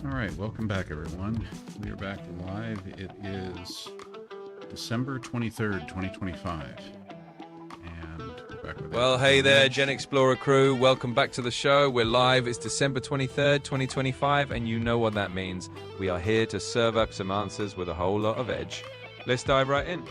All right, welcome back, everyone. We are back live. It is December 23rd, 2025. And we're back with Well, hey there, Gen Explorer crew. Welcome back to the show. We're live. It's December 23rd, 2025, and you know what that means. We are here to serve up some answers with a whole lot of edge. Let's dive right in.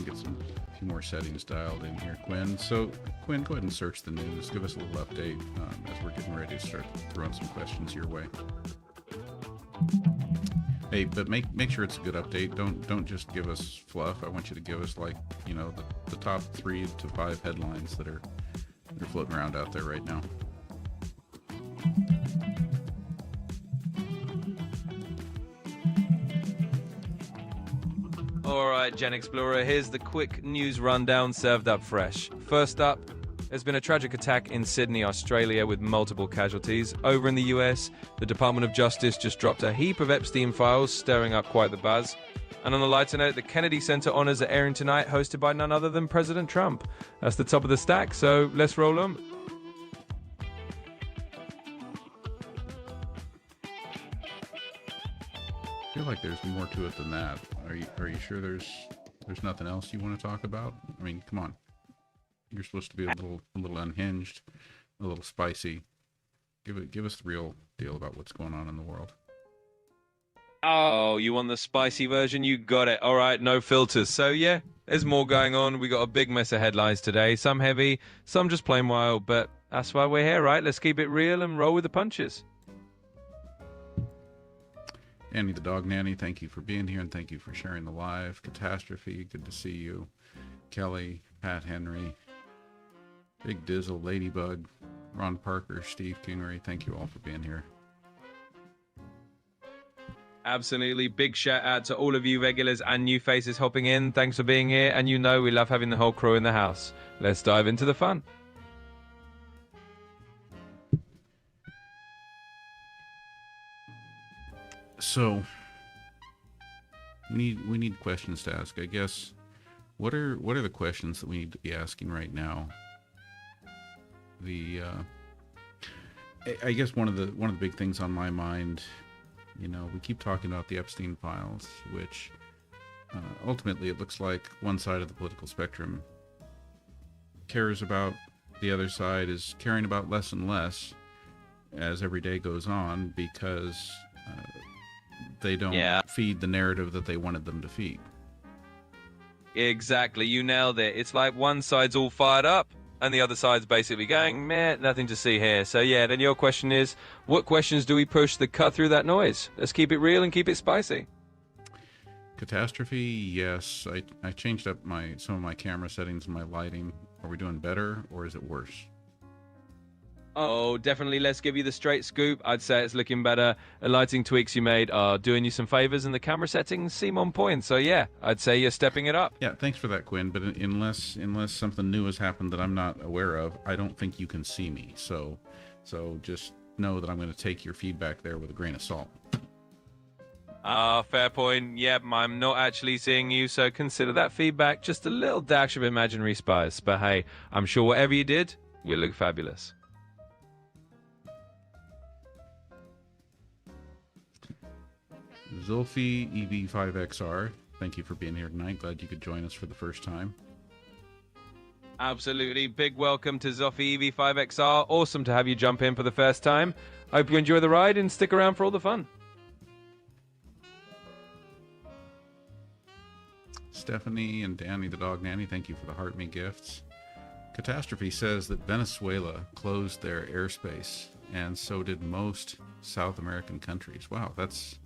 Get a few more settings dialed in here, Quinn. So, Quinn, go ahead and search the news. Give us a little update as we're getting ready to start throwing some questions your way. Hey, but make sure it's a good update. Don't just give us fluff. I want you to give us the top 3 to 5 headlines that are floating around out there right now. Alright, Gen Explorer, here's the quick news rundown served up fresh. First up, there's been a tragic attack in Sydney, Australia, with multiple casualties. Over in the US, the Department of Justice just dropped a heap of Epstein files, stirring up quite the buzz. And on a lighter note, the Kennedy Center honors are airing tonight, hosted by none other than President Trump. That's the top of the stack, so let's roll on. I feel like there's more to it than that. Are you sure there's nothing else you want to talk about? I mean, come on. You're supposed to be a little unhinged, a little spicy. Give us the real deal about what's going on in the world. Oh, you want the spicy version? You got it. All right, no filters. So yeah, there's more going on. We got a big mess of headlines today. Some heavy, some just plain wild, but that's why we're here, right? Let's keep it real and roll with the punches. Annie the Dog Nanny, thank you for being here and thank you for sharing the live. Catastrophe, good to see you. Kelly, Pat Henry, Big Dizzle, Ladybug, Ron Parker, Steve Kingery, thank you all for being here. Absolutely. Big shout out to all of you regulars and new faces hopping in. Thanks for being here. And you know we love having the whole crew in the house. Let's dive into the fun. So we need questions to ask. I guess what are the questions that we need to be asking right now? I guess one of the big things on my mind, we keep talking about the Epstein files, which ultimately it looks like one side of the political spectrum cares about, the other side is caring about less and less as every day goes on because they don't feed the narrative that they wanted them to feed. Exactly. You nailed it. It's like one side's all fired up and the other side's basically going, meh, nothing to see here. So yeah, then your question is, what questions do we push that cut through that noise? Let's keep it real and keep it spicy. Catastrophe, yes. I changed up some of my camera settings and my lighting. Are we doing better or is it worse? Oh, definitely. Let's give you the straight scoop. I'd say it's looking better. The lighting tweaks you made are doing you some favors, and the camera settings seem on point. So yeah, I'd say you're stepping it up. Yeah, thanks for that, Quinn. But unless something new has happened that I'm not aware of, I don't think you can see me. So just know that I'm going to take your feedback there with a grain of salt. Fair point. Yep, I'm not actually seeing you, so consider that feedback just a little dash of imaginary spice. But hey, I'm sure whatever you did, you look fabulous. Zulfi EV5XR, thank you for being here tonight. Glad you could join us for the first time. Absolutely. Big welcome to Zoffy EV5XR. Awesome to have you jump in for the first time. Hope you enjoy the ride and stick around for all the fun. Stephanie and Danny the Dog Nanny, thank you for the heart me gifts. Catastrophe says that Venezuela closed their airspace, and so did most South American countries. Wow, that's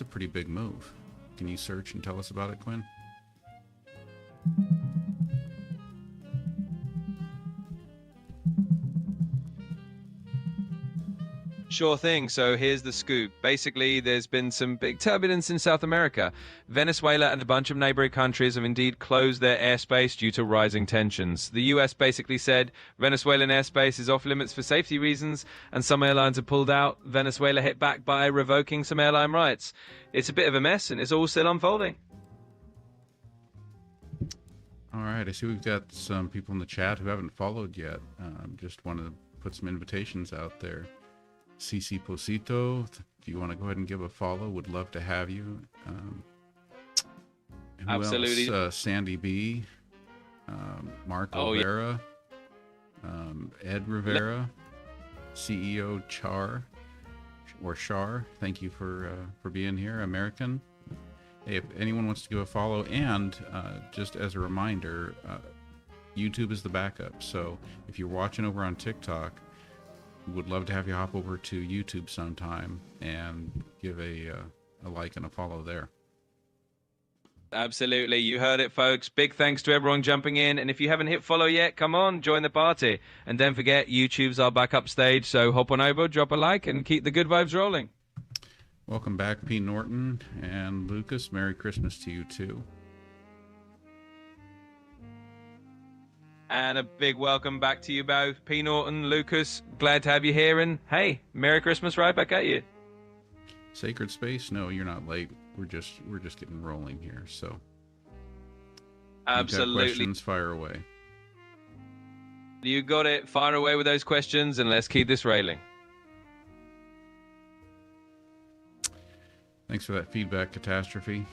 a pretty big move. Can you search and tell us about it, Quinn? Sure thing. So here's the scoop. Basically, there's been some big turbulence in South America. Venezuela and a bunch of neighboring countries have indeed closed their airspace due to rising tensions. The US basically said Venezuelan airspace is off limits for safety reasons, and some airlines have pulled out. Venezuela hit back by revoking some airline rights. It's a bit of a mess, and it's all still unfolding. All right, I see we've got some people in the chat who haven't followed yet. Just want to put some invitations out there. CC Posito, if you want to go ahead and give a follow, would love to have you. Who Absolutely. else? Sandy B, Mark Olvera, Ed Rivera, CEO Char. Thank you for being here, American. Hey, if anyone wants to give a follow, and just as a reminder, YouTube is the backup. So if you're watching over on TikTok, would love to have you hop over to YouTube sometime and give a like and a follow there. Absolutely. You heard it, folks. Big thanks to everyone jumping in. And if you haven't hit follow yet, come on, join the party. And don't forget, YouTube's our backup stage. So hop on over, drop a like, and keep the good vibes rolling. Welcome back, P. Norton and Lucas. Merry Christmas to you, too. And a big welcome back to you both, P. Norton, Lucas. Glad to have you here. And hey, Merry Christmas right back at you. Sacred Space? No, you're not late. We're just getting rolling here. So, absolutely. Questions, fire away. You got it. Fire away with those questions, and let's keep this railing. Thanks for that feedback, Catastrophe.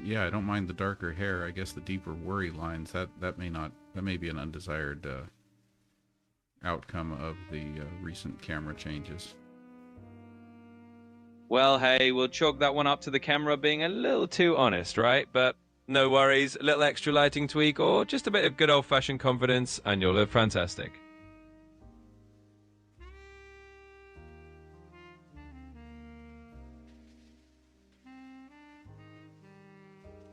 Yeah, I don't mind the darker hair. I guess the deeper worry lines that may be an undesired outcome of the recent camera changes. Well, hey, we'll chalk that one up to the camera being a little too honest, right? But no worries, a little extra lighting tweak or just a bit of good old-fashioned confidence and you'll look fantastic.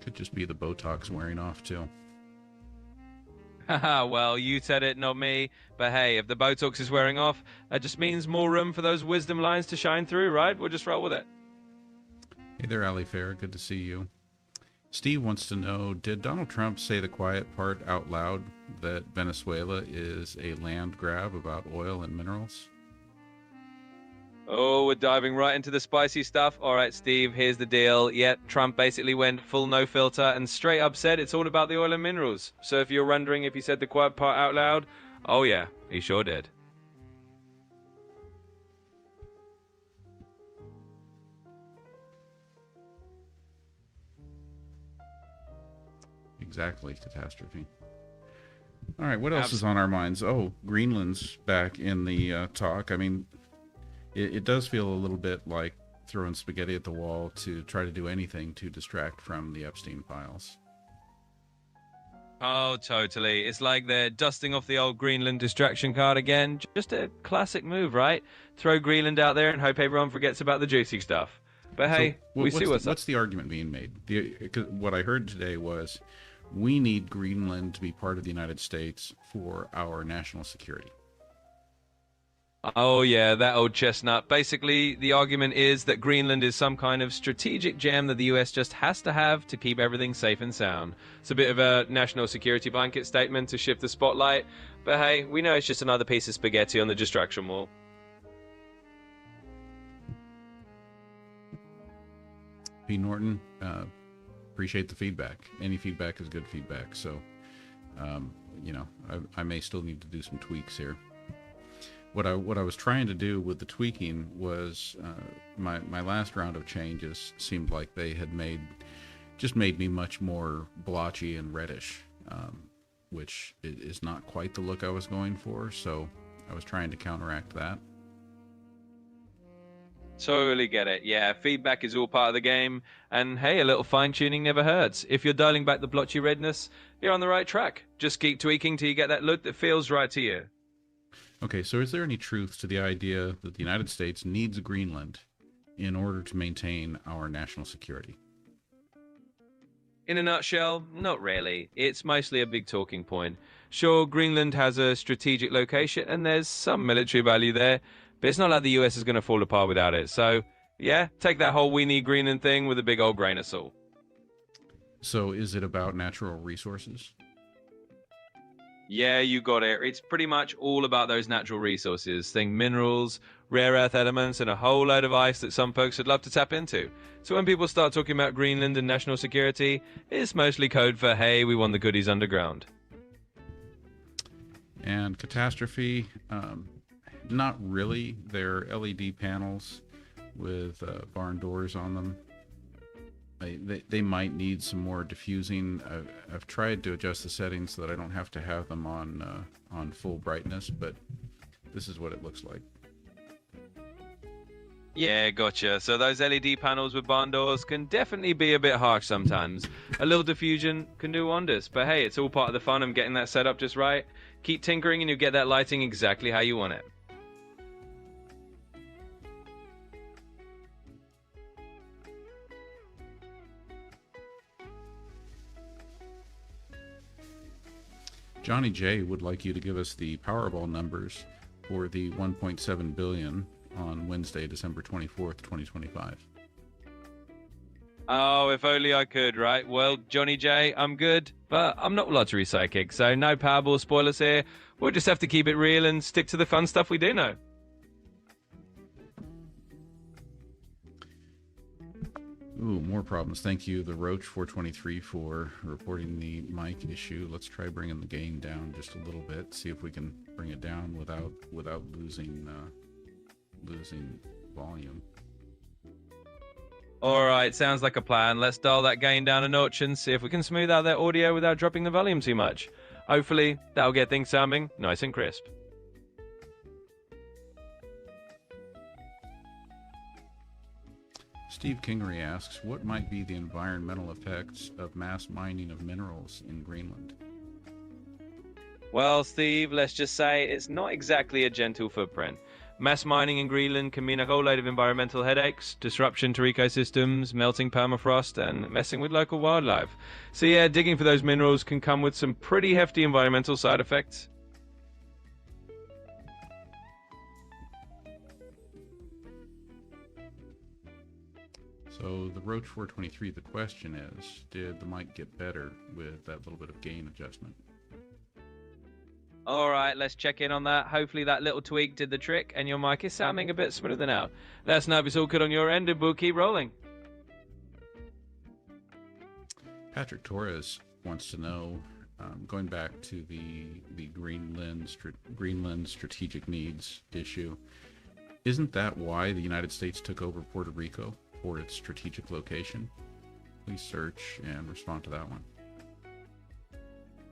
Could just be the Botox wearing off, too. Haha, well, you said it, not me. But hey, if the Botox is wearing off, that just means more room for those wisdom lines to shine through, right? We'll just roll with it. Hey there, Ali Fair. Good to see you. Steve wants to know, did Donald Trump say the quiet part out loud that Venezuela is a land grab about oil and minerals? Oh, we're diving right into the spicy stuff. All right, Steve, here's the deal. Yeah, Trump basically went full no filter and straight up said it's all about the oil and minerals. So if you're wondering if he said the quiet part out loud, oh yeah, he sure did. Exactly, Catastrophe. All right, what else is on our minds? Oh, Greenland's back in the talk. I mean, it does feel a little bit like throwing spaghetti at the wall to try to do anything to distract from the Epstein files. Oh, totally. It's like they're dusting off the old Greenland distraction card again. Just a classic move, right? Throw Greenland out there and hope everyone forgets about the juicy stuff. But hey, so, we see what's up. What's the argument being made? What I heard today was we need Greenland to be part of the United States for our national security. Oh yeah, that old chestnut. Basically, the argument is that Greenland is some kind of strategic gem that the US just has to have to keep everything safe and sound. It's a bit of a national security blanket statement to shift the spotlight, but hey, we know it's just another piece of spaghetti on the distraction wall. P. Norton, appreciate the feedback. Any feedback is good feedback, so I may still need to do some tweaks here. What I was trying to do with the tweaking was my last round of changes seemed like they had made me much more blotchy and reddish, which is not quite the look I was going for. So I was trying to counteract that. Totally get it. Yeah, feedback is all part of the game. And hey, a little fine-tuning never hurts. If you're dialing back the blotchy redness, you're on the right track. Just keep tweaking till you get that look that feels right to you. Okay, so is there any truth to the idea that the United States needs Greenland in order to maintain our national security? In a nutshell, not really. It's mostly a big talking point. Sure, Greenland has a strategic location and there's some military value there, but it's not like the US is going to fall apart without it. So, yeah, take that whole we need Greenland thing with a big old grain of salt. So is it about natural resources? Yeah, you got it. It's pretty much all about those natural resources. Think minerals, rare earth elements, and a whole load of ice that some folks would love to tap into. So when people start talking about Greenland and national security, it's mostly code for, hey, we want the goodies underground. And Catastrophe, Not really. They're LED panels with barn doors on them. They might need some more diffusing. I've tried to adjust the settings so that I don't have to have them on full brightness, but this is what it looks like. Yeah, gotcha. So those LED panels with barn doors can definitely be a bit harsh sometimes. A little diffusion can do wonders. But hey, it's all part of the fun of getting that set up just right. Keep tinkering and you'll get that lighting exactly how you want it. Johnny J would like you to give us the Powerball numbers for the 1.7 billion on Wednesday, December 24th, 2025. Oh, if only I could, right? Well, Johnny J, I'm good, but I'm not lottery psychic, so no Powerball spoilers here. We'll just have to keep it real and stick to the fun stuff we do know. Ooh, more problems. Thank you, the Roach 423, for reporting the mic issue. Let's try bringing the gain down just a little bit. See if we can bring it down without losing volume. All right, sounds like a plan. Let's dial that gain down a notch and see if we can smooth out that audio without dropping the volume too much. Hopefully, that'll get things sounding nice and crisp. Steve Kingery asks, what might be the environmental effects of mass mining of minerals in Greenland? Well, Steve, let's just say it's not exactly a gentle footprint. Mass mining in Greenland can mean a whole load of environmental headaches, disruption to ecosystems, melting permafrost, and messing with local wildlife. So yeah, digging for those minerals can come with some pretty hefty environmental side effects. So the Roach 423, the question is, did the mic get better with that little bit of gain adjustment? All right, let's check in on that. Hopefully that little tweak did the trick and your mic is sounding a bit smoother now. Let us know if it's all good on your end and we'll keep rolling. Patrick Torres wants to know, going back to the Greenland strategic needs issue, isn't that why the United States took over Puerto Rico for its strategic location? Please search and respond to that one.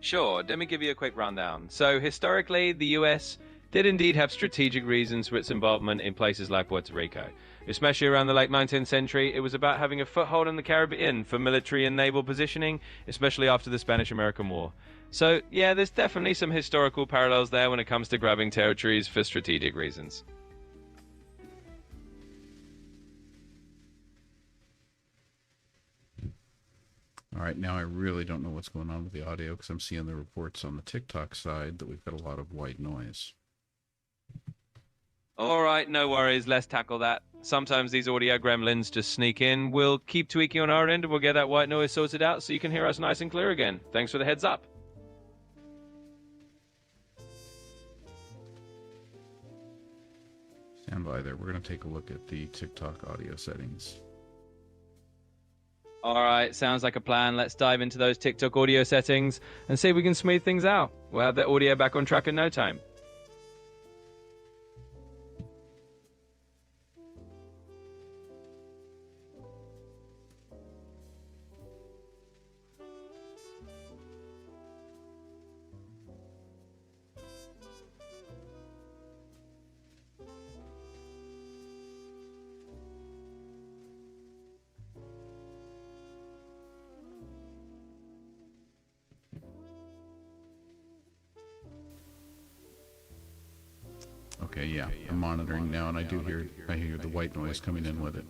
Sure, let me give you a quick rundown. So historically, the US did indeed have strategic reasons for its involvement in places like Puerto Rico. Especially around the late 19th century, it was about having a foothold in the Caribbean for military and naval positioning, especially after the Spanish-American War. So yeah, there's definitely some historical parallels there when it comes to grabbing territories for strategic reasons. All right, now I really don't know what's going on with the audio because I'm seeing the reports on the TikTok side that we've got a lot of white noise. All right, no worries. Let's tackle that. Sometimes these audio gremlins just sneak in. We'll keep tweaking on our end and we'll get that white noise sorted out so you can hear us nice and clear again. Thanks for the heads up. Stand by there. We're going to take a look at the TikTok audio settings. All right, sounds like a plan. Let's dive into those TikTok audio settings and see if we can smooth things out. We'll have the audio back on track in no time. Okay, yeah, I'm monitoring now, and I hear the white noise coming in with it.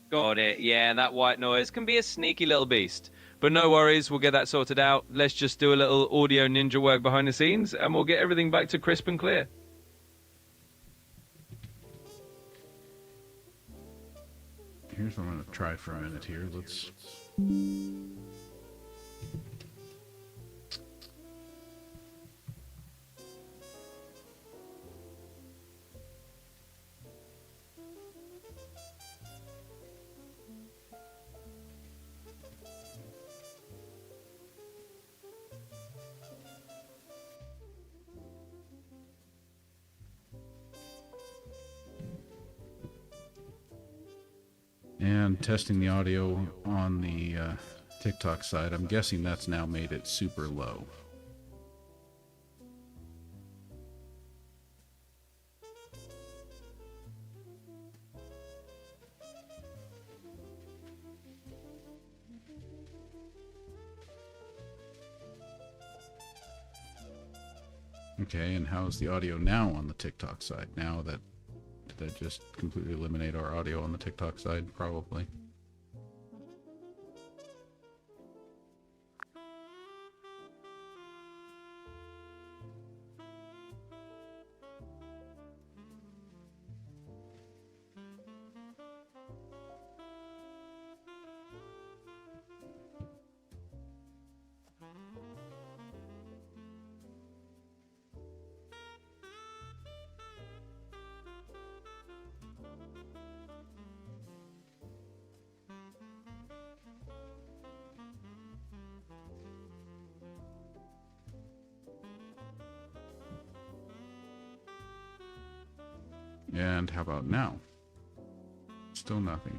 Got it. Yeah, that white noise can be a sneaky little beast. But no worries, we'll get that sorted out. Let's just do a little audio ninja work behind the scenes, and we'll get everything back to crisp and clear. Here's what I'm going to try for a minute here. Let's... testing the audio on the TikTok side. I'm guessing that's now made it super low. Okay, and how's the audio now on the TikTok side? Now that, did that just completely eliminate our audio on the TikTok side? Probably. And how about now? Still nothing.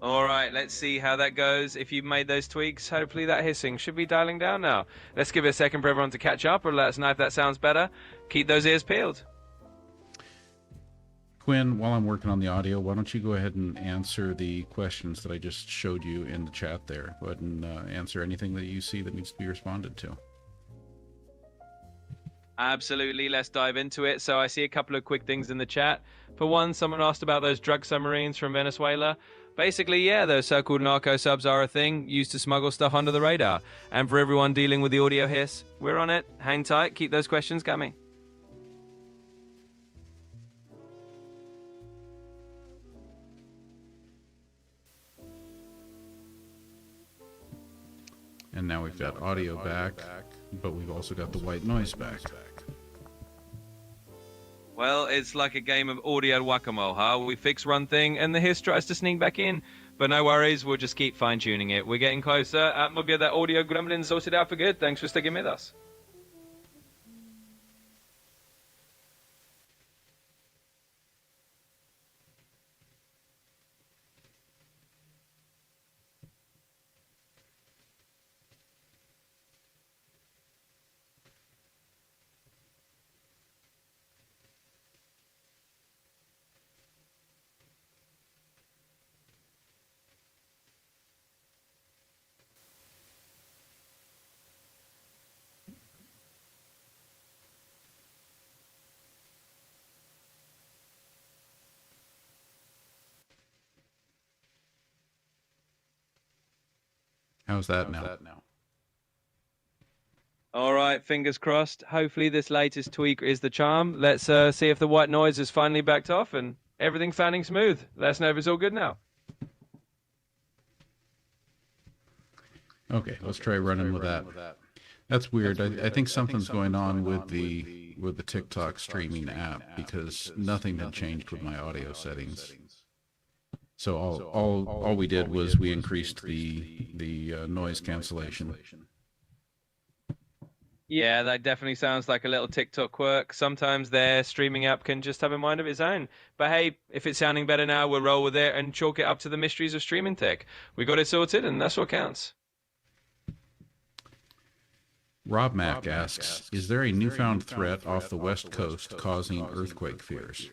All right, let's see how that goes. If you've made those tweaks, hopefully that hissing should be dialing down now. Let's give it a second for everyone to catch up, or let us know if that sounds better. Keep those ears peeled. Quinn, while I'm working on the audio, why don't you go ahead and answer the questions that I just showed you in the chat there. Go ahead and answer anything that you see that needs to be responded to. Absolutely, let's dive into it. So I see a couple of quick things in the chat. For one, someone asked about those drug submarines from Venezuela. Basically, yeah, those so-called narco subs are a thing used to smuggle stuff under the radar. And for everyone dealing with the audio hiss, we're on it. Hang tight, keep those questions coming. And now we've got audio back, but we've also got the white noise back. Well, it's like a game of audio whack-a-mole, huh? We fix one thing, and the hiss tries to sneak back in. But no worries, we'll just keep fine-tuning it. We're getting closer. We'll get that audio gremlin sorted out for good. Thanks for sticking with us. How's that now? All right, fingers crossed. Hopefully this latest tweak is the charm. Let's see if the white noise is finally backed off and everything's sounding smooth. Let us know if it's all good now. Okay, let's try running with that. That's weird. I think something's going on with the TikTok streaming app, because nothing had changed with my audio settings. So all we did was we increased the noise cancellation. Yeah, that definitely sounds like a little TikTok quirk. Sometimes their streaming app can just have a mind of its own. But hey, if it's sounding better now, we'll roll with it and chalk it up to the mysteries of streaming tech. We got it sorted, and that's what counts. Rob Mack asks, is there a newfound threat off the West Coast causing earthquake fears?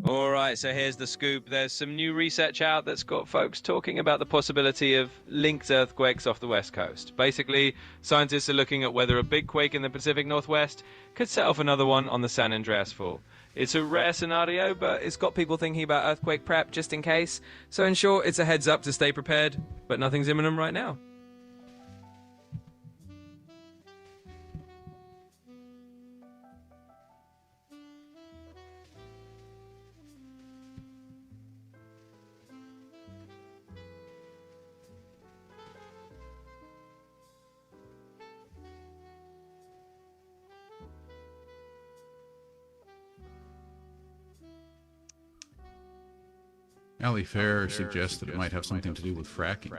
All right, so here's the scoop. There's some new research out that's got folks talking about the possibility of linked earthquakes off the West Coast. Basically, scientists are looking at whether a big quake in the Pacific Northwest could set off another one on the San Andreas Fault. It's a rare scenario, but it's got people thinking about earthquake prep just in case. So in short, it's a heads up to stay prepared, but nothing's imminent right now. Ali Fair suggests that it might have something to do with fracking.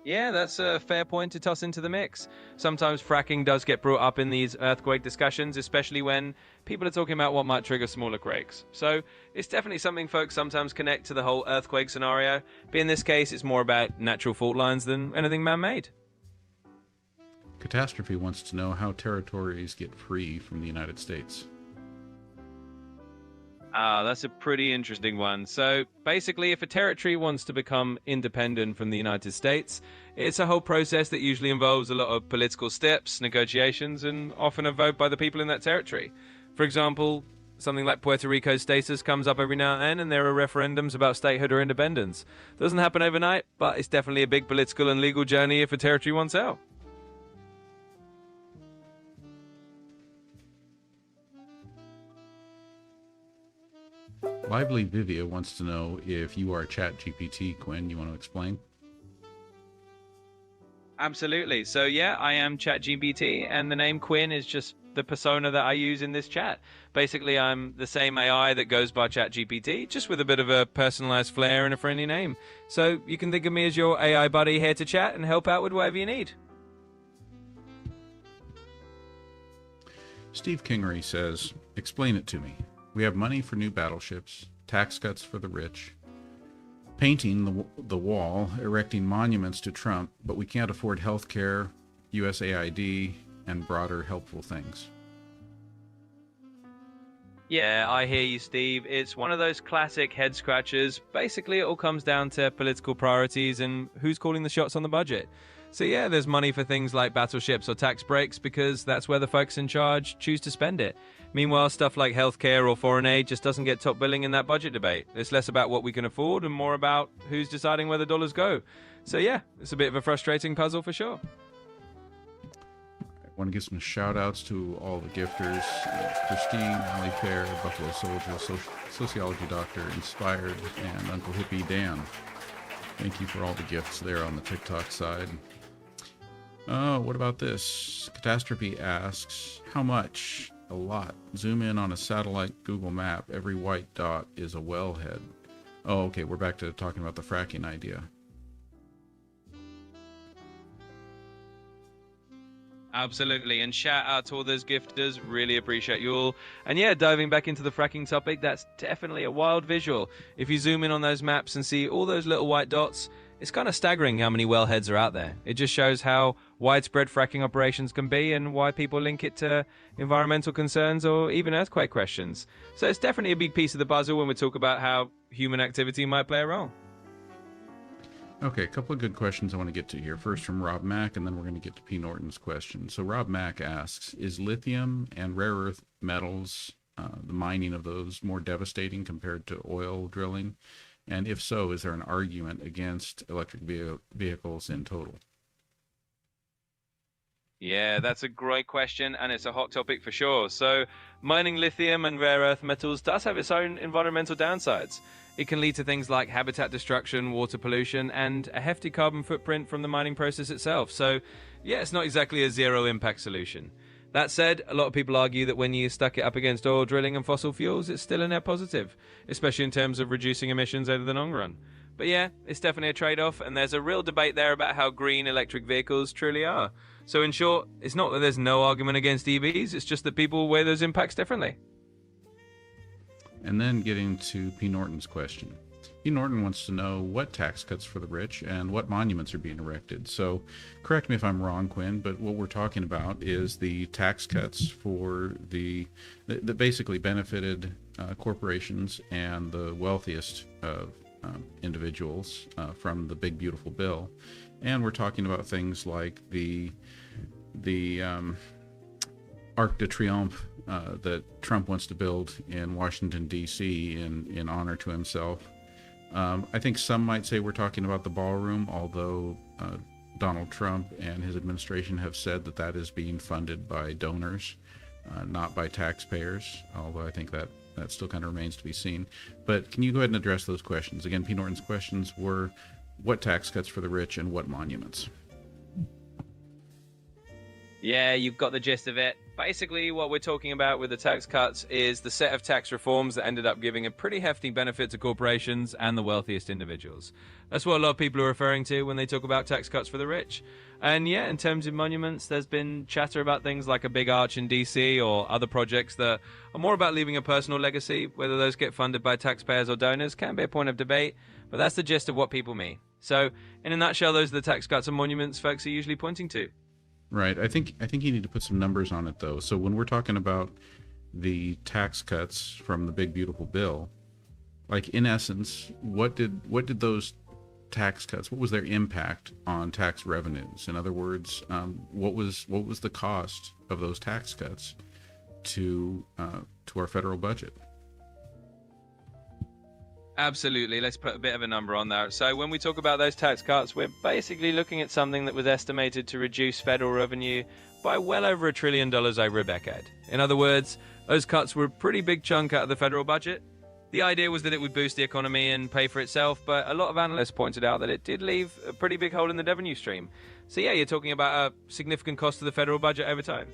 Yeah, that's a fair point to toss into the mix. Sometimes fracking does get brought up in these earthquake discussions, especially when people are talking about what might trigger smaller quakes. So it's definitely something folks sometimes connect to the whole earthquake scenario, but in this case, it's more about natural fault lines than anything man-made. Catastrophe wants to know how territories get free from the United States. That's a pretty interesting one. So basically, if a territory wants to become independent from the United States, it's a whole process that usually involves a lot of political steps, negotiations, and often a vote by the people in that territory. For example, something like Puerto Rico's status comes up every now and then, and there are referendums about statehood or independence. Doesn't happen overnight, but it's definitely a big political and legal journey if a territory wants out. Lively Vivia wants to know if you are ChatGPT, Quinn. You want to explain? Absolutely. So yeah, I am ChatGPT, and the name Quinn is just the persona that I use in this chat. Basically, I'm the same AI that goes by ChatGPT, just with a bit of a personalized flair and a friendly name. So you can think of me as your AI buddy here to chat and help out with whatever you need. Steve Kingery says, explain it to me. We have money for new battleships, tax cuts for the rich, painting the wall, erecting monuments to Trump, but we can't afford health care, USAID, and broader helpful things. Yeah, I hear you, Steve. It's one of those classic head scratchers. Basically, it all comes down to political priorities and who's calling the shots on the budget. So yeah, there's money for things like battleships or tax breaks because that's where the folks in charge choose to spend it. Meanwhile, stuff like healthcare or foreign aid just doesn't get top billing in that budget debate. It's less about what we can afford and more about who's deciding where the dollars go. So yeah, it's a bit of a frustrating puzzle for sure. I want to give some shout outs to all the gifters. Christine, Allie Fair, Buffalo Soldier, Sociology Doctor, Inspired, and Uncle Hippie Dan. Thank you for all the gifts there on the TikTok side. What about this? Catastrophe asks, how much? A lot. Zoom in on a satellite Google map. Every white dot is a wellhead. Oh, okay. We're back to talking about the fracking idea. Absolutely, and shout out to all those gifters. Really appreciate you all. And yeah, diving back into the fracking topic, that's definitely a wild visual. If you zoom in on those maps and see all those little white dots, it's kind of staggering how many wellheads are out there. It just shows how widespread fracking operations can be and why people link it to environmental concerns or even earthquake questions. So it's definitely a big piece of the puzzle when we talk about how human activity might play a role. Okay, a couple of good questions I want to get to here. First from Rob Mack, and then we're going to get to P. Norton's question. So Rob Mack asks, is lithium and rare earth metals, the mining of those, more devastating compared to oil drilling? And if so, is there an argument against electric vehicles in total? Yeah, that's a great question, and it's a hot topic for sure. So mining lithium and rare earth metals does have its own environmental downsides. It can lead to things like habitat destruction, water pollution, and a hefty carbon footprint from the mining process itself. So yeah, it's not exactly a zero impact solution. That said, a lot of people argue that when you stuck it up against oil drilling and fossil fuels, it's still a net positive, especially in terms of reducing emissions over the long run. But yeah, it's definitely a trade-off, and there's a real debate there about how green electric vehicles truly are. So in short, it's not that there's no argument against EVs, it's just that people weigh those impacts differently. And then getting to P. Norton's question. P. Norton wants to know what tax cuts for the rich and what monuments are being erected. So correct me if I'm wrong, Quinn, but what we're talking about is the tax cuts for that basically benefited corporations and the wealthiest of individuals from the big beautiful bill. And we're talking about things like the Arc de Triomphe that Trump wants to build in Washington, D.C. in honor to himself. I think some might say we're talking about the ballroom, although Donald Trump and his administration have said that is being funded by donors, not by taxpayers, although I think that still kind of remains to be seen. But can you go ahead and address those questions? Again, P. Norton's questions were what tax cuts for the rich and what monuments? Yeah, you've got the gist of it. Basically, what we're talking about with the tax cuts is the set of tax reforms that ended up giving a pretty hefty benefit to corporations and the wealthiest individuals. That's what a lot of people are referring to when they talk about tax cuts for the rich. And yeah, in terms of monuments, there's been chatter about things like a big arch in DC or other projects that are more about leaving a personal legacy. Whether those get funded by taxpayers or donors can be a point of debate, but that's the gist of what people mean. So, in a nutshell, those are the tax cuts and monuments folks are usually pointing to. Right. I think you need to put some numbers on it, though. So when we're talking about the tax cuts from the big beautiful bill, like in essence, what did those tax cuts? What was their impact on tax revenues? In other words, what was the cost of those tax cuts to our federal budget? Absolutely. Let's put a bit of a number on that. So when we talk about those tax cuts, we're basically looking at something that was estimated to reduce federal revenue by well over $1 trillion over a decade. In other words, those cuts were a pretty big chunk out of the federal budget. The idea was that it would boost the economy and pay for itself, but a lot of analysts pointed out that it did leave a pretty big hole in the revenue stream. So yeah, you're talking about a significant cost to the federal budget over time.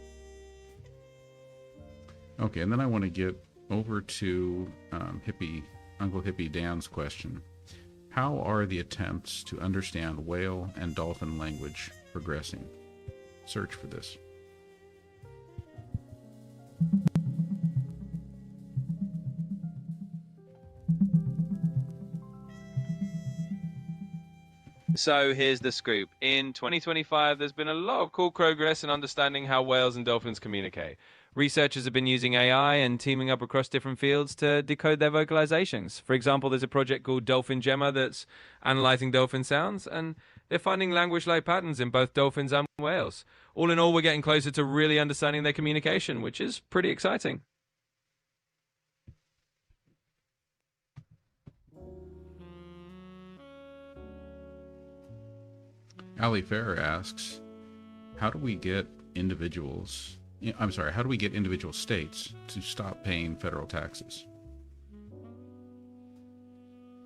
Okay, and then I want to get over to Uncle Hippie Dan's question. How are the attempts to understand whale and dolphin language progressing? Search for this. So here's the scoop. In 2025, there's been a lot of cool progress in understanding how whales and dolphins communicate. Researchers have been using AI and teaming up across different fields to decode their vocalizations. For example, there's a project called Dolphin Gemma that's analyzing dolphin sounds, and they're finding language-like patterns in both dolphins and whales. All in all, we're getting closer to really understanding their communication, which is pretty exciting. Ali Farrer asks, how do we get individual states to stop paying federal taxes?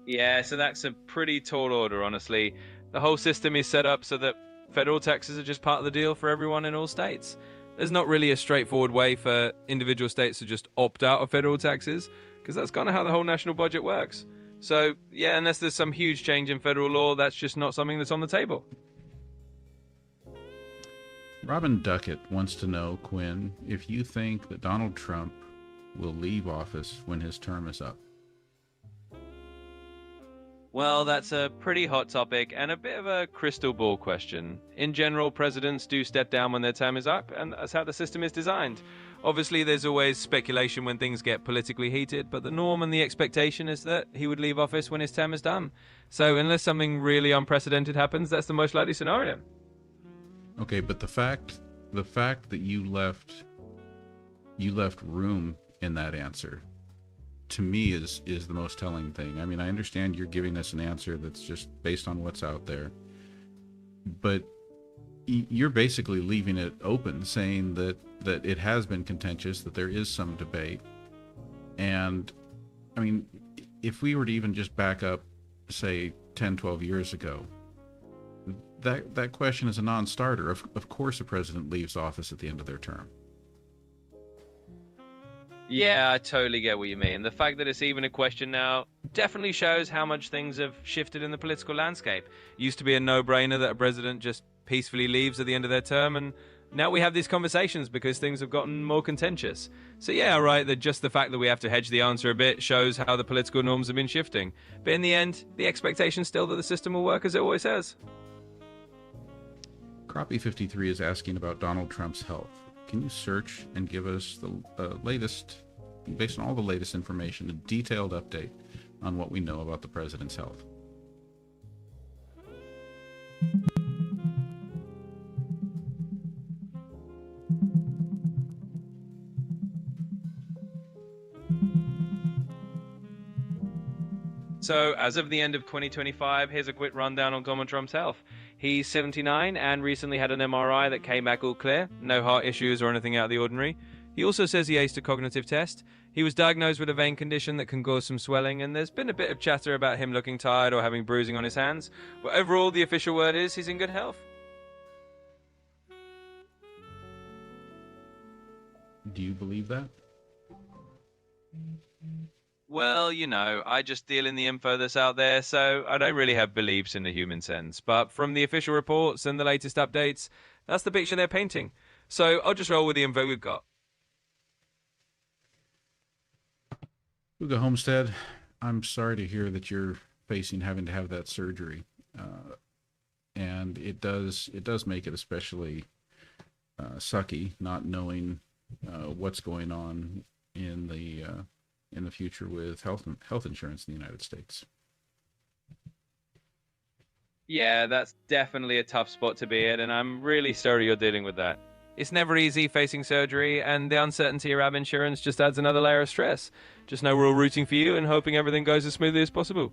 Yeah, so that's a pretty tall order, honestly. The whole system is set up so that federal taxes are just part of the deal for everyone in all states. There's not really a straightforward way for individual states to just opt out of federal taxes, because that's kind of how the whole national budget works. So, yeah, unless there's some huge change in federal law, that's just not something that's on the table. Robin Duckett wants to know, Quinn, if you think that Donald Trump will leave office when his term is up. Well, that's a pretty hot topic and a bit of a crystal ball question. In general, presidents do step down when their term is up, and that's how the system is designed. Obviously, there's always speculation when things get politically heated, but the norm and the expectation is that he would leave office when his term is done. So unless something really unprecedented happens, that's the most likely scenario. Okay, but the fact that you left room in that answer, to me is the most telling thing. I mean, I understand you're giving us an answer that's just based on what's out there, but you're basically leaving it open, saying that it has been contentious, that there is some debate. And I mean, if we were to even just back up, say 10, 12 years ago, that question is a non-starter. Of course a president leaves office at the end of their term. Yeah, I totally get what you mean. The fact that it's even a question now definitely shows how much things have shifted in the political landscape. It used to be a no-brainer that a president just peacefully leaves at the end of their term, and now we have these conversations because things have gotten more contentious. So yeah, right, that just the fact that we have to hedge the answer a bit shows how the political norms have been shifting. But in the end, the expectation is still that the system will work as it always has. Crappie53 is asking about Donald Trump's health. Can you search and give us the latest, based on all the latest information, a detailed update on what we know about the president's health? So, as of the end of 2025, here's a quick rundown on Donald Trump's health. He's 79 and recently had an MRI that came back all clear. No heart issues or anything out of the ordinary. He also says he aced a cognitive test. He was diagnosed with a vein condition that can cause some swelling, and there's been a bit of chatter about him looking tired or having bruising on his hands. But overall, the official word is he's in good health. Do you believe that? Well, I just deal in the info that's out there, so I don't really have beliefs in the human sense. But from the official reports and the latest updates, that's the picture they're painting. So I'll just roll with the info we've got. Uga Homestead, I'm sorry to hear that you're facing having to have that surgery, and it does make it especially sucky not knowing what's going on in the future with health insurance in the United States. Yeah, that's definitely a tough spot to be in, and I'm really sorry you're dealing with that. It's never easy facing surgery, and the uncertainty around insurance just adds another layer of stress. Just know we're all rooting for you and hoping everything goes as smoothly as possible.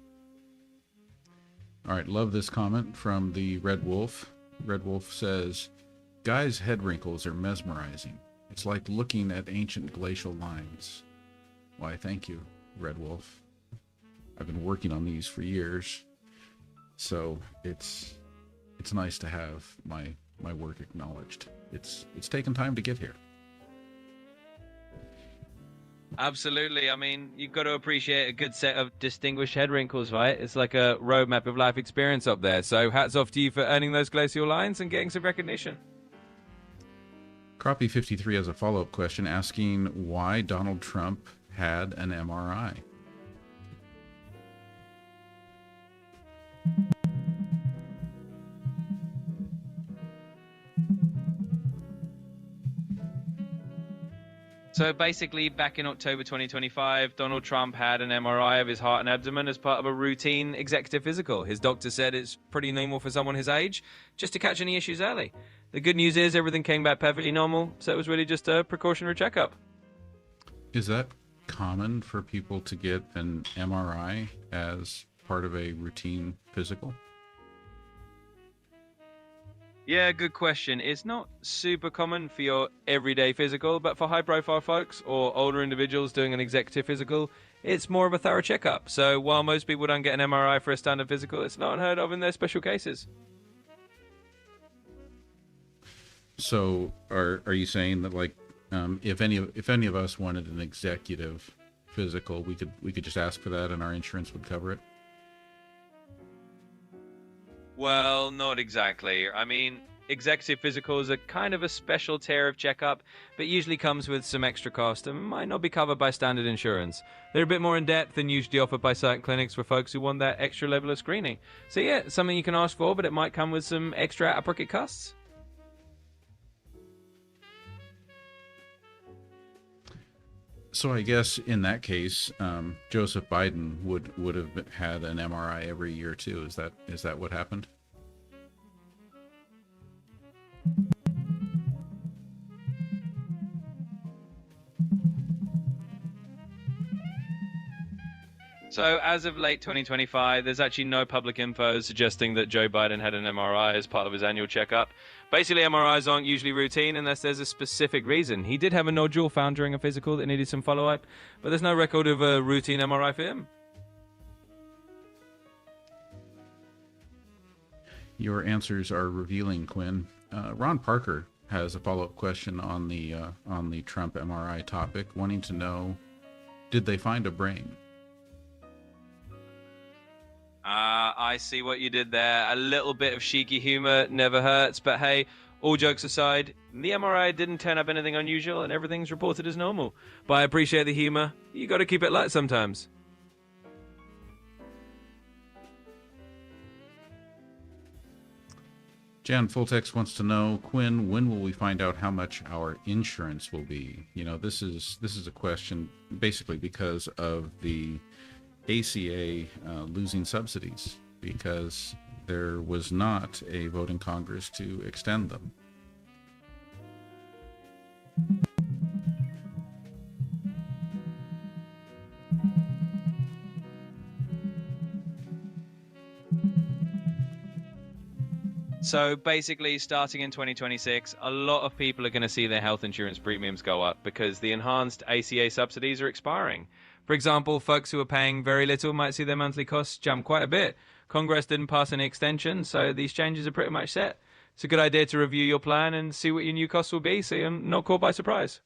All right, love this comment from the Red Wolf. Red Wolf says, "Guys' head wrinkles are mesmerizing. It's like looking at ancient glacial lines." Why, thank you, Red Wolf. I've been working on these for years, so it's nice to have my work acknowledged. It's taken time to get here. Absolutely. I mean, you've got to appreciate a good set of distinguished head wrinkles, right? It's like a roadmap of life experience up there. So hats off to you for earning those glacial lines and getting some recognition. Crappie53 has a follow-up question asking why Donald Trump had an MRI. So basically, back in October 2025, Donald Trump had an MRI of his heart and abdomen as part of a routine executive physical. His doctor said it's pretty normal for someone his age, just to catch any issues early. The good news is everything came back perfectly normal, so it was really just a precautionary checkup. Is that common for people to get an MRI as part of a routine physical? Yeah, good question. It's not super common for your everyday physical, but for high-profile folks or older individuals doing an executive physical, it's more of a thorough checkup. So while most people don't get an MRI for a standard physical, it's not unheard of in their special cases. So are you saying that, like, if any of us wanted an executive physical, we could just ask for that and our insurance would cover it? Well, not exactly. I mean, executive physicals are kind of a special tier of checkup, but usually comes with some extra cost and might not be covered by standard insurance. They're a bit more in depth than usually offered by certain clinics for folks who want that extra level of screening. So yeah, it's something you can ask for, but it might come with some extra out-of-pocket costs. So I guess in that case, Joseph Biden would have had an MRI every year too. Is that what happened? So as of late 2025, there's actually no public info suggesting that Joe Biden had an MRI as part of his annual checkup. Basically, MRIs aren't usually routine unless there's a specific reason. He did have a nodule found during a physical that needed some follow-up, but there's no record of a routine MRI for him. Your answers are revealing, Quinn. Ron Parker has a follow-up question on the Trump MRI topic, wanting to know, did they find a brain? I see what you did there. A little bit of cheeky humor never hurts, but hey, all jokes aside, the MRI didn't turn up anything unusual and everything's reported as normal. But I appreciate the humor. You gotta keep it light sometimes. Jan Fulltext wants to know, Quinn, when will we find out how much our insurance will be? You know, this is a question basically because of the ACA losing subsidies, because there was not a vote in Congress to extend them. So basically, starting in 2026, a lot of people are going to see their health insurance premiums go up because the enhanced ACA subsidies are expiring. For example, folks who are paying very little might see their monthly costs jump quite a bit. Congress didn't pass any extension, so these changes are pretty much set. It's a good idea to review your plan and see what your new costs will be so you're not caught by surprise.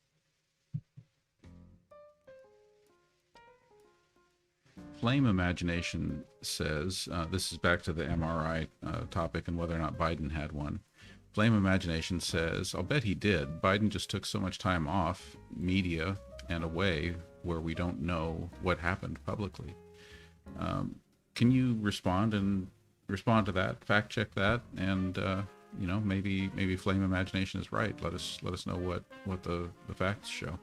Flame Imagination says, this is back to the MRI topic and whether or not Biden had one. Flame Imagination says, I'll bet he did. Biden just took so much time off media and away where we don't know what happened publicly. Can you respond to that, fact check that, and maybe Flame Imagination is right. Let us know what the facts show.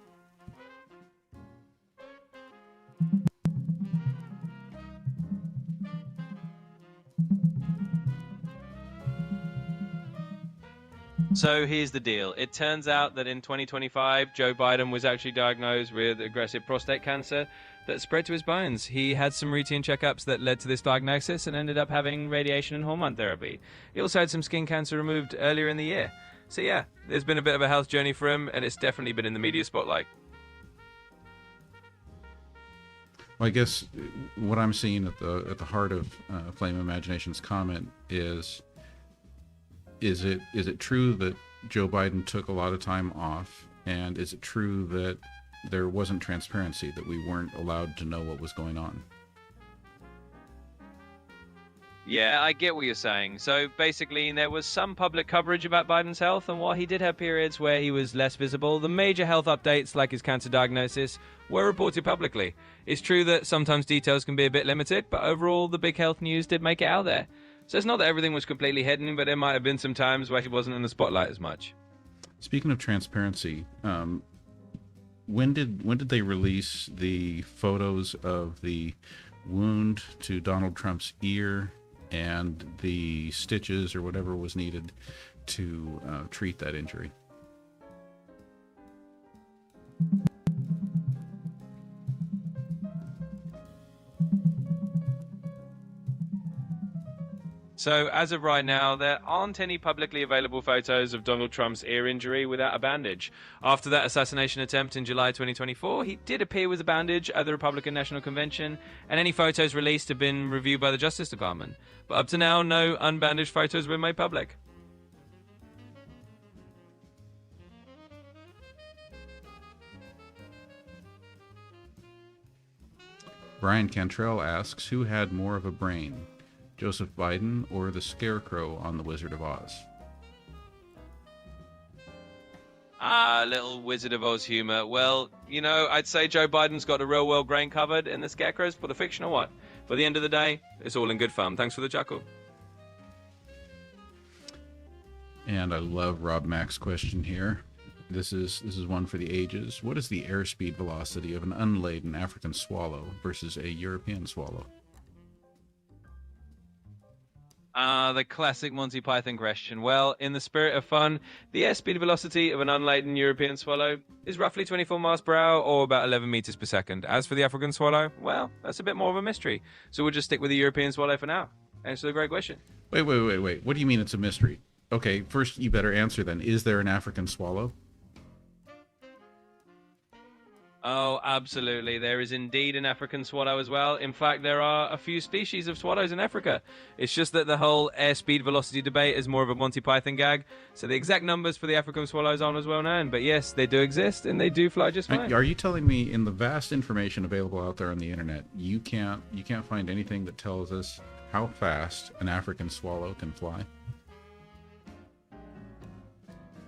So here's the deal. It turns out that in 2025, Joe Biden was actually diagnosed with aggressive prostate cancer that spread to his bones. He had some routine checkups that led to this diagnosis and ended up having radiation and hormone therapy. He also had some skin cancer removed earlier in the year. So yeah, there's been a bit of a health journey for him, and it's definitely been in the media spotlight. Well, I guess what I'm seeing at the heart of Flame Imagination's comment is it true that Joe Biden took a lot of time off, and is it true that there wasn't transparency, that we weren't allowed to know what was going on? Yeah, I get what you're saying. So basically, there was some public coverage about Biden's health, and while he did have periods where he was less visible, the major health updates, like his cancer diagnosis, were reported publicly. It's true that sometimes details can be a bit limited, but overall, the big health news did make it out there. So it's not that everything was completely hidden, but there might have been some times where he wasn't in the spotlight as much. Speaking of transparency, when did they release the photos of the wound to Donald Trump's ear and the stitches or whatever was needed to treat that injury? So as of right now, there aren't any publicly available photos of Donald Trump's ear injury without a bandage. After that assassination attempt in July 2024, he did appear with a bandage at the Republican National Convention, and any photos released have been reviewed by the Justice Department. But up to now, no unbandaged photos were made public. Brian Cantrell asks, who had more of a brain, Joseph Biden or the Scarecrow on The Wizard of Oz? Little Wizard of Oz humor. Well, I'd say Joe Biden's got the real world brain covered, and the Scarecrow's for the fiction or what? But at the end of the day, it's all in good fun. Thanks for the chuckle. And I love Rob Mack's question here. This is one for the ages. What is the airspeed velocity of an unladen African swallow versus a European swallow? The classic Monty Python question. Well, in the spirit of fun, the airspeed velocity of an unladen European swallow is roughly 24 miles per hour or about 11 meters per second. As for the African swallow, well, that's a bit more of a mystery. So we'll just stick with the European swallow for now. Answer the great question. Wait. What do you mean it's a mystery? Okay, first you better answer then. Is there an African swallow? Oh, absolutely. There is indeed an African swallow as well. In fact, there are a few species of swallows in Africa. It's just that the whole airspeed velocity debate is more of a Monty Python gag. So the exact numbers for the African swallows aren't as well known. But yes, they do exist and they do fly just fine. Are you telling me in the vast information available out there on the internet, you can't find anything that tells us how fast an African swallow can fly?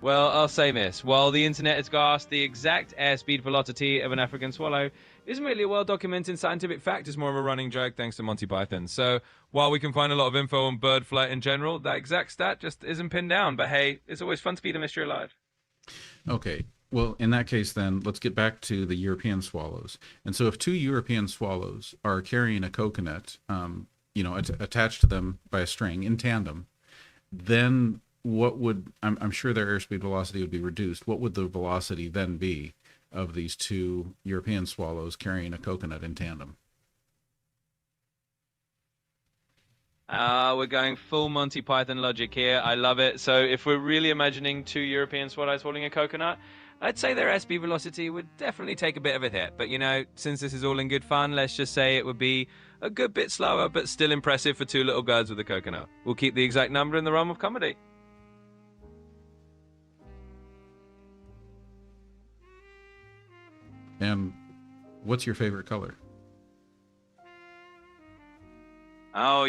Well, I'll say this. While the internet has gasped, the exact airspeed velocity of an African swallow isn't really a well-documented scientific fact. It's more of a running joke thanks to Monty Python. So while we can find a lot of info on bird flight in general, that exact stat just isn't pinned down. But hey, it's always fun to be the mystery alive. Okay. Well, in that case, then, let's get back to the European swallows. And so if two European swallows are carrying a coconut, attached to them by a string in tandem, then what would, I'm sure their airspeed velocity would be reduced. What would the velocity then be of these two European swallows carrying a coconut in tandem? We're going full Monty Python logic here. I love it. So if we're really imagining two European swallows holding a coconut, I'd say their airspeed velocity would definitely take a bit of a hit. But, since this is all in good fun, let's just say it would be a good bit slower, but still impressive for two little girls with a coconut. We'll keep the exact number in the realm of comedy. And what's your favorite color? Oh,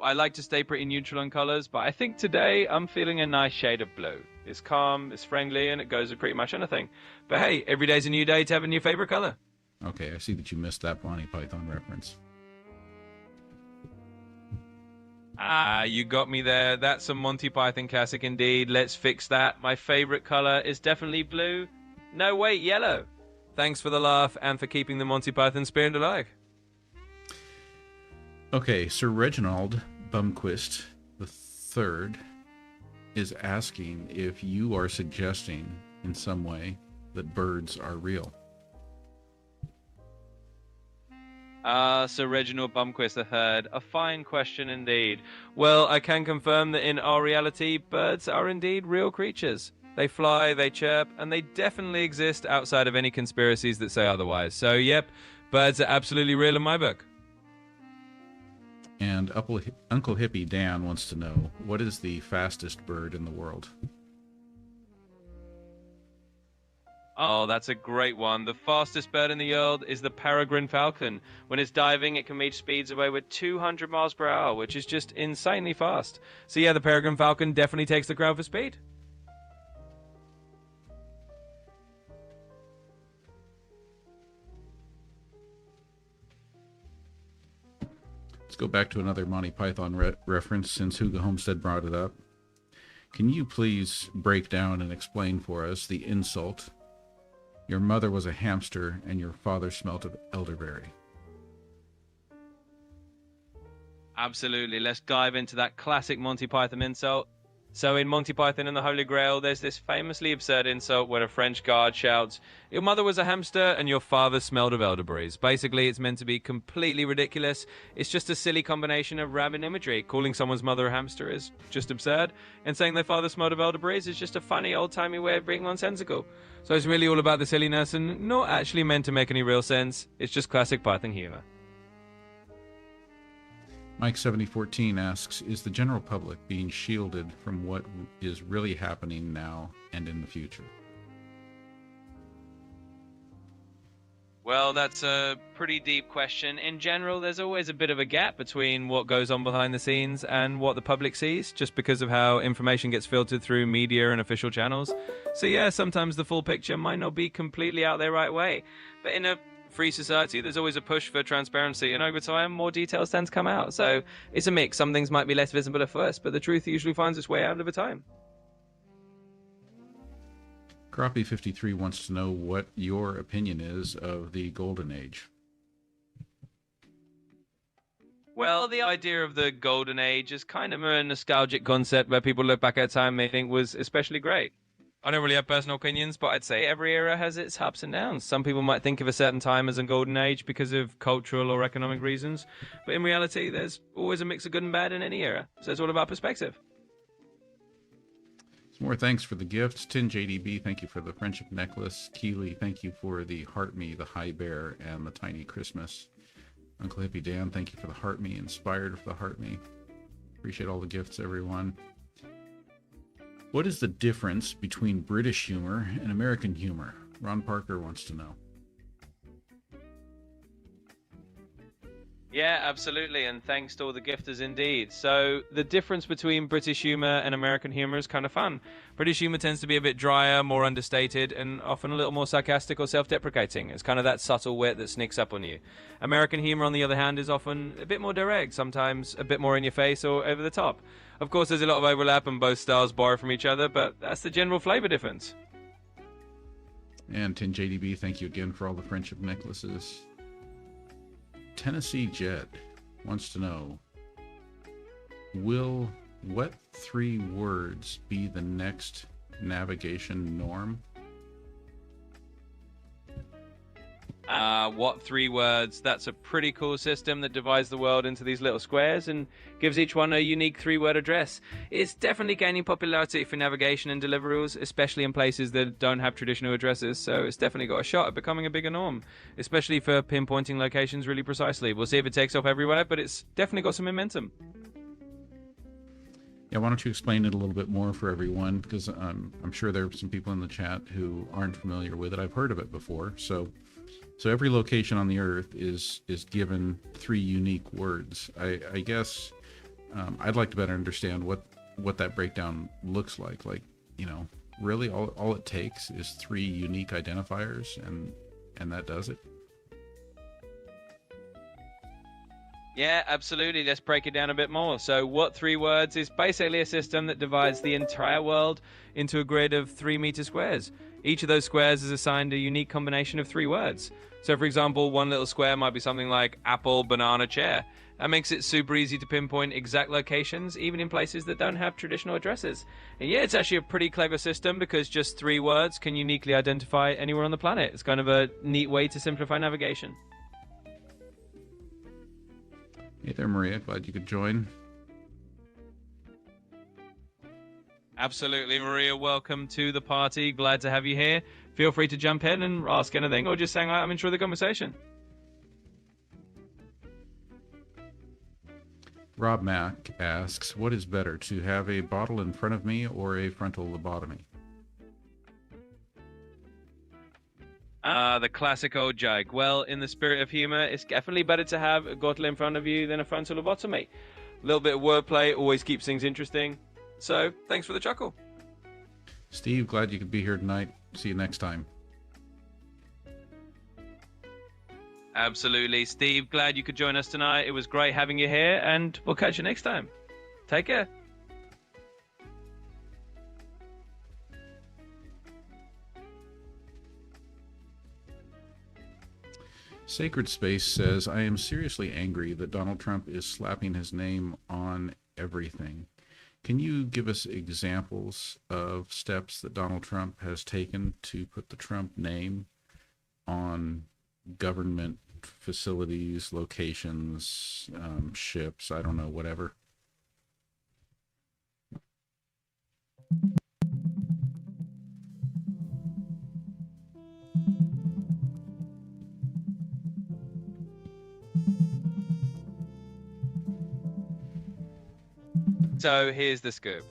I like to stay pretty neutral on colors, but I think today I'm feeling a nice shade of blue. It's calm, it's friendly, and it goes with pretty much anything. But hey, every day's a new day to have a new favorite color. Okay, I see that you missed that Monty Python reference. Ah, you got me there. That's a Monty Python classic indeed. Let's fix that. My favorite color is definitely blue. No, wait, yellow. Thanks for the laugh and for keeping the Monty Python spirit alive. Okay, Sir Reginald Bumquist III is asking if you are suggesting in some way that birds are real. Sir Reginald Bumquist III, a fine question indeed. Well, I can confirm that in our reality, birds are indeed real creatures. They fly, they chirp, and they definitely exist outside of any conspiracies that say otherwise. So, yep, birds are absolutely real in my book. And Uncle Hippie Dan wants to know, what is the fastest bird in the world? Oh, that's a great one. The fastest bird in the world is the peregrine falcon. When it's diving, it can reach speeds of over 200 miles per hour, which is just insanely fast. So yeah, the peregrine falcon definitely takes the crowd for speed. Let's go back to another Monty Python reference since Hugo Homestead brought it up. Can you please break down and explain for us the insult, "Your mother was a hamster and your father smelt of elderberry"? Absolutely. Let's dive into that classic Monty Python insult. So in Monty Python and the Holy Grail, there's this famously absurd insult where a French guard shouts, "Your mother was a hamster and your father smelled of elderberries." Basically, it's meant to be completely ridiculous. It's just a silly combination of rabbit imagery. Calling someone's mother a hamster is just absurd, and saying their father smelled of elderberries is just a funny old-timey way of being nonsensical. So it's really all about the silliness and not actually meant to make any real sense. It's just classic Python humor. Mike7014 asks, is the general public being shielded from what is really happening now and in the future? Well, that's a pretty deep question. In general, there's always a bit of a gap between what goes on behind the scenes and what the public sees, just because of how information gets filtered through media and official channels. So yeah, sometimes the full picture might not be completely out there right way. But in a free society, there's always a push for transparency, and over time, more details tend to come out. So it's a mix. Some things might be less visible at first, but the truth usually finds its way out over time. Crappie53 wants to know what your opinion is of the Golden Age. Well, the idea of the Golden Age is kind of a nostalgic concept where people look back at a time they think was especially great. I don't really have personal opinions, but I'd say every era has its ups and downs. Some people might think of a certain time as a golden age because of cultural or economic reasons, but in reality, there's always a mix of good and bad in any era. So it's all about perspective. Some more thanks for the gifts. Tin JDB, thank you for the friendship necklace. Keely, thank you for the Heart Me, the High Bear, and the Tiny Christmas. Uncle Hippie Dan, thank you for the Heart Me, inspired for the Heart Me. Appreciate all the gifts, everyone. What is the difference between British humor and American humor? Ron Parker wants to know. Yeah, absolutely, and thanks to all the gifters indeed. So the difference between British humor and American humor is kind of fun. British humor tends to be a bit drier, more understated, and often a little more sarcastic or self-deprecating. It's kind of that subtle wit that sneaks up on you. American humor, on the other hand, is often a bit more direct, sometimes a bit more in your face or over the top. Of course, there's a lot of overlap and both styles borrow from each other, but that's the general flavor difference. And Tin JDB, thank you again for all the friendship necklaces. Tennessee Jed wants to know, will what 3 words be the next navigation norm? What 3 words? That's a pretty cool system that divides the world into these little squares and gives each one a unique 3-word address. It's definitely gaining popularity for navigation and deliverals, especially in places that don't have traditional addresses, so it's definitely got a shot at becoming a bigger norm, especially for pinpointing locations really precisely. We'll see if it takes off everywhere, but it's definitely got some momentum. Yeah, why don't you explain it a little bit more for everyone, because I'm sure there are some people in the chat who aren't familiar with it. I've heard of it before, so So every location on the Earth is given 3 unique words. I guess I'd like to better understand what that breakdown looks like. Like, really all it takes is 3 unique identifiers, and that does it. Yeah, absolutely. Let's break it down a bit more. So what 3 words is basically a system that divides the entire world into a grid of 3-meter squares. Each of those squares is assigned a unique combination of 3 words. So for example, one little square might be something like apple, banana, chair. That makes it super easy to pinpoint exact locations, even in places that don't have traditional addresses. And yeah, it's actually a pretty clever system because just 3 words can uniquely identify anywhere on the planet. It's kind of a neat way to simplify navigation. Hey there, Maria. Glad you could join. Absolutely, Maria. Welcome to the party. Glad to have you here. Feel free to jump in and ask anything or just hang out and enjoy the conversation. Rob Mack asks, what is better, to have a bottle in front of me or a frontal lobotomy? The classic old joke. Well, in the spirit of humor, it's definitely better to have a bottle in front of you than a frontal lobotomy. A little bit of wordplay always keeps things interesting. So, thanks for the chuckle. Steve, glad you could be here tonight. See you next time. Absolutely. Steve, glad you could join us tonight. It was great having you here, and we'll catch you next time. Take care. Sacred Space says, I am seriously angry that Donald Trump is slapping his name on everything. Can you give us examples of steps that Donald Trump has taken to put the Trump name on government facilities, locations, ships, I don't know, whatever? So here's the scoop.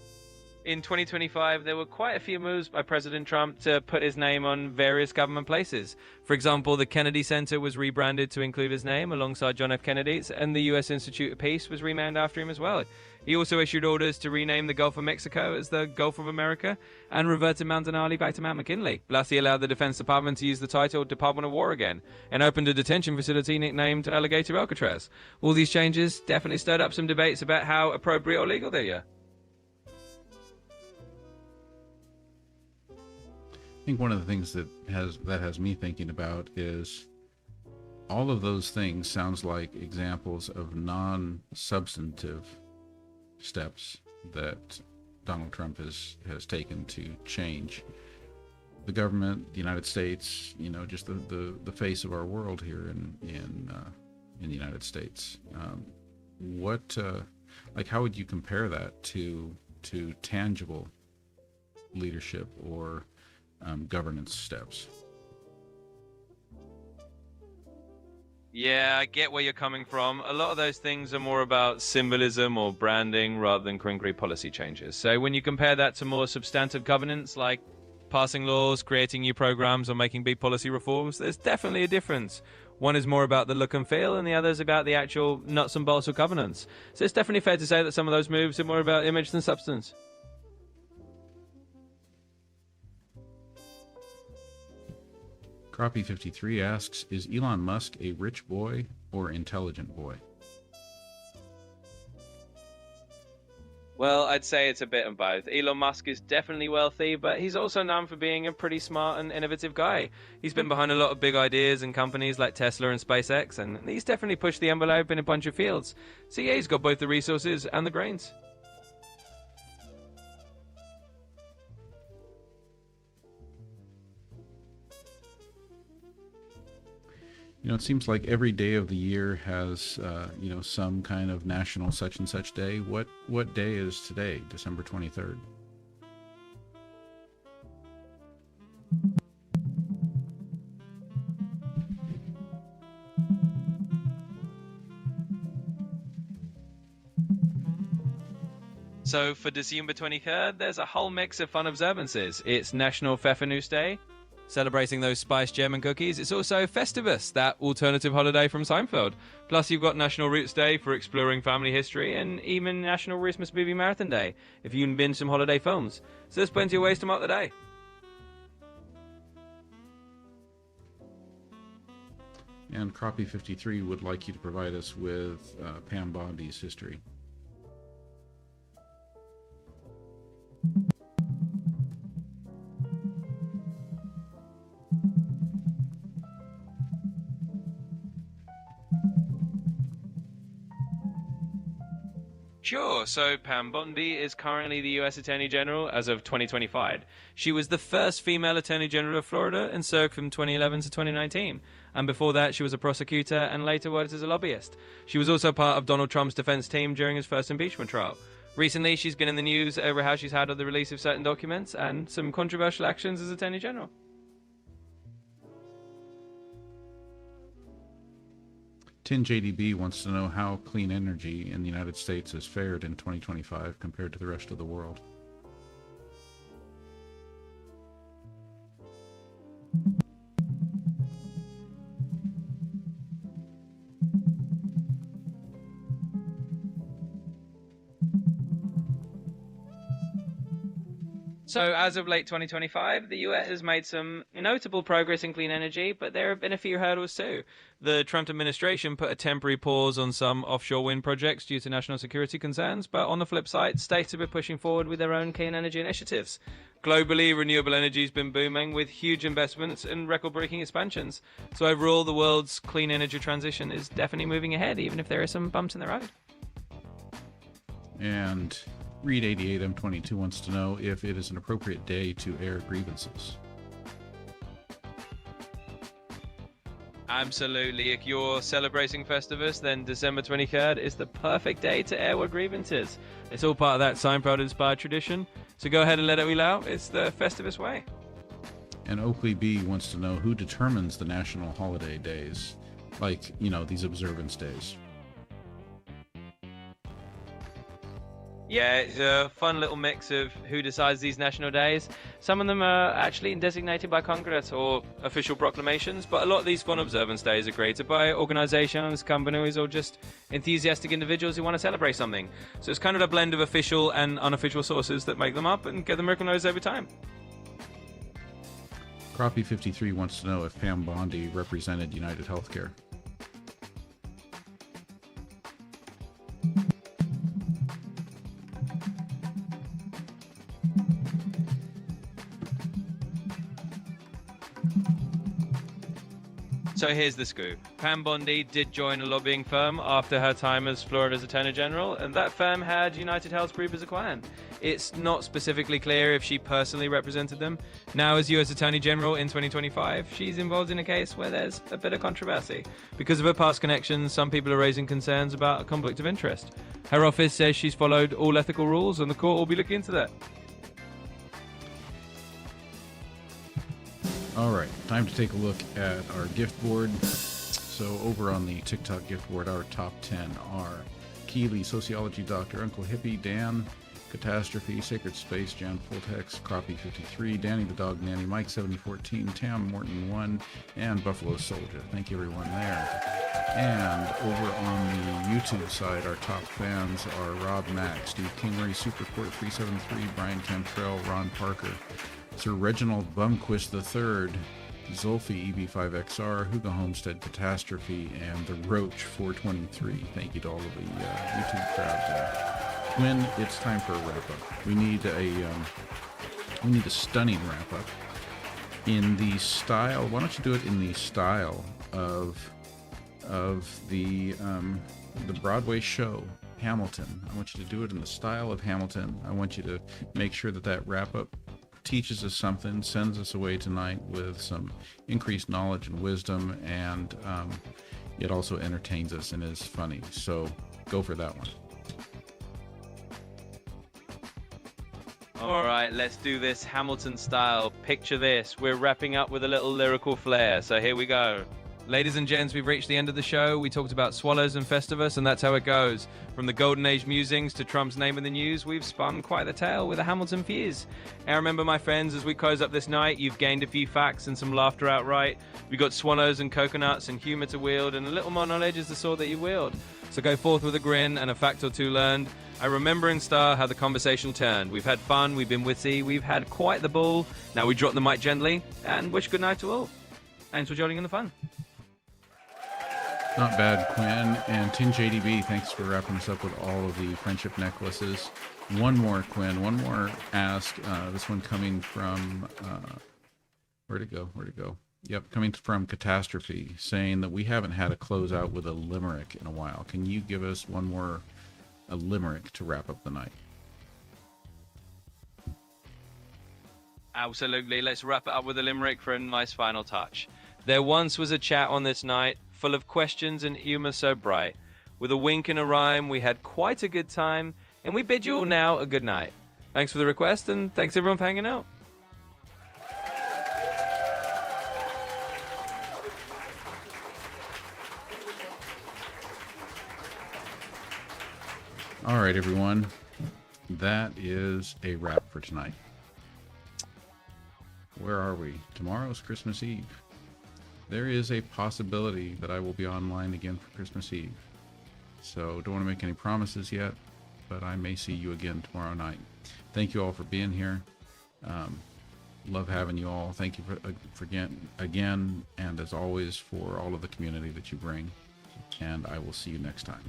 In 2025, there were quite a few moves by President Trump to put his name on various government places. For example, the Kennedy Center was rebranded to include his name alongside John F. Kennedy's, and the U.S. Institute of Peace was renamed after him as well. He also issued orders to rename the Gulf of Mexico as the Gulf of America and reverted Mount Denali back to Mount McKinley. Plus, he allowed the Defense Department to use the title Department of War again and opened a detention facility nicknamed Alligator Alcatraz. All these changes definitely stirred up some debates about how appropriate or legal they are. I think one of the things that has me thinking about is all of those things sounds like examples of non-substantive steps that Donald Trump has taken to change the government, the United States, just the face of our world here in the United States. How would you compare that to tangible leadership or governance steps? Yeah, I get where you're coming from. A lot of those things are more about symbolism or branding rather than concrete policy changes. So when you compare that to more substantive governance like passing laws, creating new programs, or making big policy reforms, there's definitely a difference. One is more about the look and feel, and the other is about the actual nuts and bolts of governance. So it's definitely fair to say that some of those moves are more about image than substance. Crappie53 asks, is Elon Musk a rich boy or intelligent boy? Well, I'd say it's a bit of both. Elon Musk is definitely wealthy, but he's also known for being a pretty smart and innovative guy. He's been behind a lot of big ideas and companies like Tesla and SpaceX, and he's definitely pushed the envelope in a bunch of fields. So yeah, he's got both the resources and the brains. It seems like every day of the year has, some kind of national such and such day. What day is today, December 23rd? So for December 23rd, there's a whole mix of fun observances. It's National Festivus Day, Celebrating those spiced German cookies, it's also Festivus, that alternative holiday from Seinfeld. Plus, you've got National Roots Day for exploring family history, and even National Christmas Movie Marathon Day, if you can binge some holiday films. So there's plenty of ways to mark the day. And Crappie 53 would like you to provide us with Pam Bondi's history. Sure, so Pam Bondi is currently the U.S. Attorney General as of 2025. She was the first female Attorney General of Florida and served from 2011 to 2019. And before that, she was a prosecutor and later worked as a lobbyist. She was also part of Donald Trump's defense team during his first impeachment trial. Recently, she's been in the news over how she's handled the release of certain documents and some controversial actions as Attorney General. Tin JDB wants to know how clean energy in the United States has fared in 2025 compared to the rest of the world. So, as of late 2025, the US has made some notable progress in clean energy, but there have been a few hurdles too. The Trump administration put a temporary pause on some offshore wind projects due to national security concerns, but on the flip side, states have been pushing forward with their own clean energy initiatives. Globally, renewable energy has been booming with huge investments and record-breaking expansions. So overall, the world's clean energy transition is definitely moving ahead, even if there are some bumps in the road. And Reed88M22 wants to know if it is an appropriate day to air grievances. Absolutely. If you're celebrating Festivus, then December 23rd is the perfect day to air what grievances. It's all part of that Seinfeld-inspired tradition. So go ahead and let it wheel out. It's the Festivus way. And Oakley B wants to know who determines the national holiday days, like, you know, these observance days. Yeah, it's a fun little mix of who decides these national days. Some of them are actually designated by Congress or official proclamations, but a lot of these fun observance days are created by organizations, companies, or just enthusiastic individuals who want to celebrate something. So it's kind of a blend of official and unofficial sources that make them up and get them recognized over time. Crappie 53 wants to know if Pam Bondi represented United Healthcare. So here's the scoop. Pam Bondi did join a lobbying firm after her time as Florida's Attorney General, and that firm had United Health Group as a client. It's not specifically clear if she personally represented them. Now, as U.S. Attorney General in 2025, she's involved in a case where there's a bit of controversy. Because of her past connections, some people are raising concerns about a conflict of interest. Her office says she's followed all ethical rules, and the court will be looking into that. All right, time to take a look at our gift board. So over on the TikTok gift board, our top 10 are Keeley, Sociology Doctor, Uncle Hippie, Dan, Catastrophe, Sacred Space, Jan Fulltex, Crappie 53, Danny the Dog Nanny, Mike 7014, Tam Morton 1, and Buffalo Soldier. Thank you everyone there. And over on the YouTube side, our top fans are Rob Mack, Steve Kingery, Supercourt 373, Brian Cantrell, Ron Parker, Sir Reginald Bumquist III, Zolfi EB5XR, Hugo Homestead Catastrophe, and the Roach 423. Thank you to all of the YouTube crowd there. When it's time for a wrap-up, we need a stunning wrap-up in the style. Why don't you do it in the style of the Broadway show Hamilton? I want you to do it in the style of Hamilton. I want you to make sure that wrap-up teaches us something, sends us away tonight with some increased knowledge and wisdom, and it also entertains us and is funny. So go for that one. All right, let's do this Hamilton style. Picture this. We're wrapping up with a little lyrical flair. So here we go. Ladies and gents, we've reached the end of the show. We talked about swallows and Festivus, and that's how it goes. From the Golden Age musings to Trump's name in the news, we've spun quite the tale with a Hamilton fuse. And remember, my friends, as we close up this night, you've gained a few facts and some laughter outright. We got swallows and coconuts and humour to wield, and a little more knowledge is the sword that you wield. So go forth with a grin and a fact or two learned. I remember in Star how the conversation turned. We've had fun, we've been witty, we've had quite the ball. Now we drop the mic gently and wish good night to all. Thanks for joining in the fun. Not bad, Quinn. And Tin JDB, thanks for wrapping us up with all of the friendship necklaces. One more, Quinn. One more ask. This one coming from... where'd it go? Yep, coming from Catastrophe, saying that we haven't had a closeout with a limerick in a while. Can you give us one more a limerick to wrap up the night? Absolutely. Let's wrap it up with a limerick for a nice final touch. There once was a chat on this night, full of questions and humour so bright. With a wink and a rhyme, we had quite a good time, and we bid you all now a good night. Thanks for the request, and thanks everyone for hanging out. All right, everyone. That is a wrap for tonight. Where are we? Tomorrow's Christmas Eve. There is a possibility that I will be online again for Christmas Eve. So don't want to make any promises yet, but I may see you again tomorrow night. Thank you all for being here. Love having you all. Thank you for again, and as always, for all of the community that you bring. And I will see you next time.